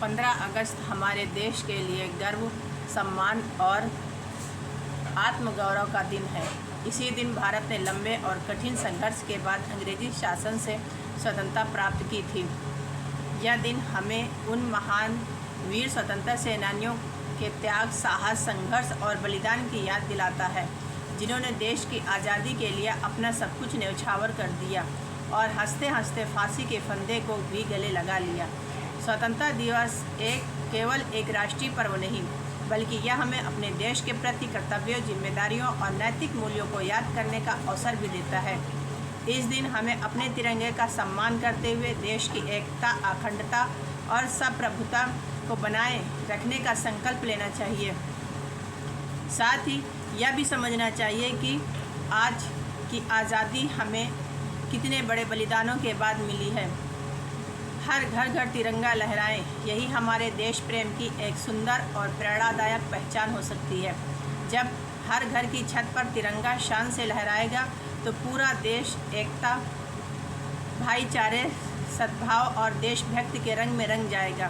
15 अगस्त हमारे देश के लिए गर्व, सम्मान और आत्मगौरव का दिन है। इसी दिन भारत ने लंबे और कठिन संघर्ष के बाद अंग्रेजी शासन से स्वतंत्रता प्राप्त की थी। यह दिन हमें उन महान वीर स्वतंत्रता सेनानियों के त्याग, साहस, संघर्ष और बलिदान की याद दिलाता है, जिन्होंने देश की आज़ादी के लिए अपना सब कुछ न्यौछावर कर दिया और हंसते हंसते फांसी के फंदे को भी गले लगा लिया। स्वतंत्रता दिवस केवल एक राष्ट्रीय पर्व नहीं, बल्कि यह हमें अपने देश के प्रति कर्तव्यों, जिम्मेदारियों और नैतिक मूल्यों को याद करने का अवसर भी देता है। इस दिन हमें अपने तिरंगे का सम्मान करते हुए देश की एकता, अखंडता और संप्रभुता को बनाए रखने का संकल्प लेना चाहिए। साथ ही यह भी समझना चाहिए कि आज की आज़ादी हमें कितने बड़े बलिदानों के बाद मिली है। हर घर घर तिरंगा लहराएं, यही हमारे देश प्रेम की एक सुंदर और प्रेरणादायक पहचान हो सकती है। जब हर घर की छत पर तिरंगा शान से लहराएगा तो पूरा देश एकता, भाईचारे, सद्भाव और देशभक्ति के रंग में रंग जाएगा।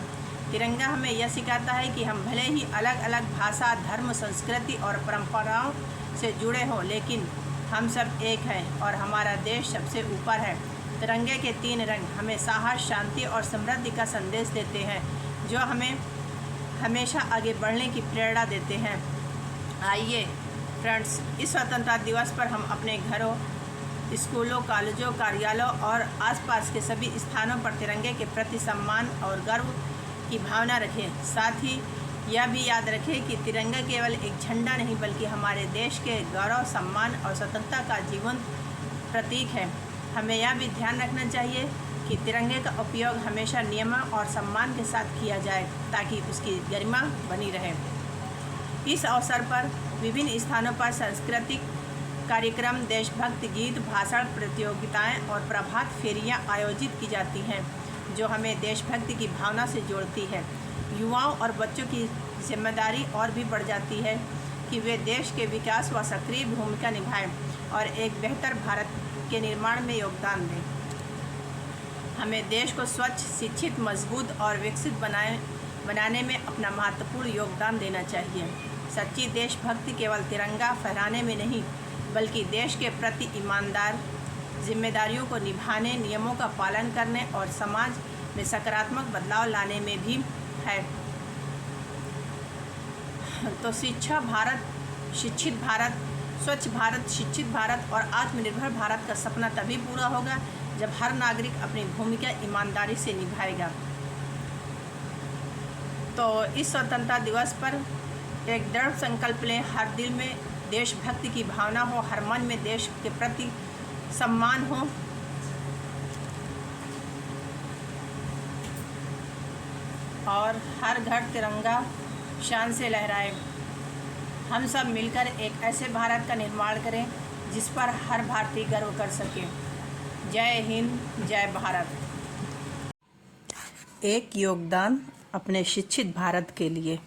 तिरंगा हमें यह सिखाता है कि हम भले ही अलग अलग भाषा, धर्म, संस्कृति और परंपराओं से जुड़े हों, लेकिन हम सब एक हैं और हमारा देश सबसे ऊपर है। तिरंगे के 3 रंग हमें साहस, शांति और समृद्धि का संदेश देते हैं, जो हमें हमेशा आगे बढ़ने की प्रेरणा देते हैं। आइए फ्रेंड्स, इस स्वतंत्रता दिवस पर हम अपने घरों, स्कूलों, कॉलेजों, कार्यालयों और आसपास के सभी स्थानों पर तिरंगे के प्रति सम्मान और गर्व की भावना रखें। साथ ही यह भी याद रखें कि तिरंगा केवल एक झंडा नहीं, बल्कि हमारे देश के गौरव, सम्मान और स्वतंत्रता का जीवंत प्रतीक है। हमें यह भी ध्यान रखना चाहिए कि तिरंगे का उपयोग हमेशा नियम और सम्मान के साथ किया जाए, ताकि उसकी गरिमा बनी रहे। इस अवसर पर विभिन्न स्थानों पर सांस्कृतिक कार्यक्रम, देशभक्ति गीत, भाषण प्रतियोगिताएं और प्रभात फेरियां आयोजित की जाती हैं, जो हमें देशभक्ति की भावना से जोड़ती है। युवाओं और बच्चों की जिम्मेदारी और भी बढ़ जाती है कि वे देश के विकास व सक्रिय भूमिका निभाएं और एक बेहतर भारत के निर्माण में योगदान दें। हमें देश को स्वच्छ, शिक्षित, मजबूत और विकसित बनाने में अपना महत्वपूर्ण योगदान देना चाहिए। सच्ची देशभक्ति केवल तिरंगा फहराने में नहीं, बल्कि देश के प्रति ईमानदार, जिम्मेदारियों को निभाने, नियमों का पालन करने और समाज में सकारात्मक बदलाव लाने में भी है। तो शिक्षा भारत, शिक्षित भारत, स्वच्छ भारत, शिक्षित भारत और आत्मनिर्भर भारत का सपना तभी पूरा होगा जब हर नागरिक अपनी भूमिका ईमानदारी से निभाएगा। तो इस स्वतंत्रता दिवस पर एक दृढ़ संकल्प लें, हर दिल में देशभक्ति की भावना हो, हर मन में देश के प्रति सम्मान हो और हर घर तिरंगा शान से लहराए। हम सब मिलकर एक ऐसे भारत का निर्माण करें जिस पर हर भारतीय गर्व कर सके। जय हिंद, जय भारत। एक योगदान अपने शिक्षित भारत के लिए।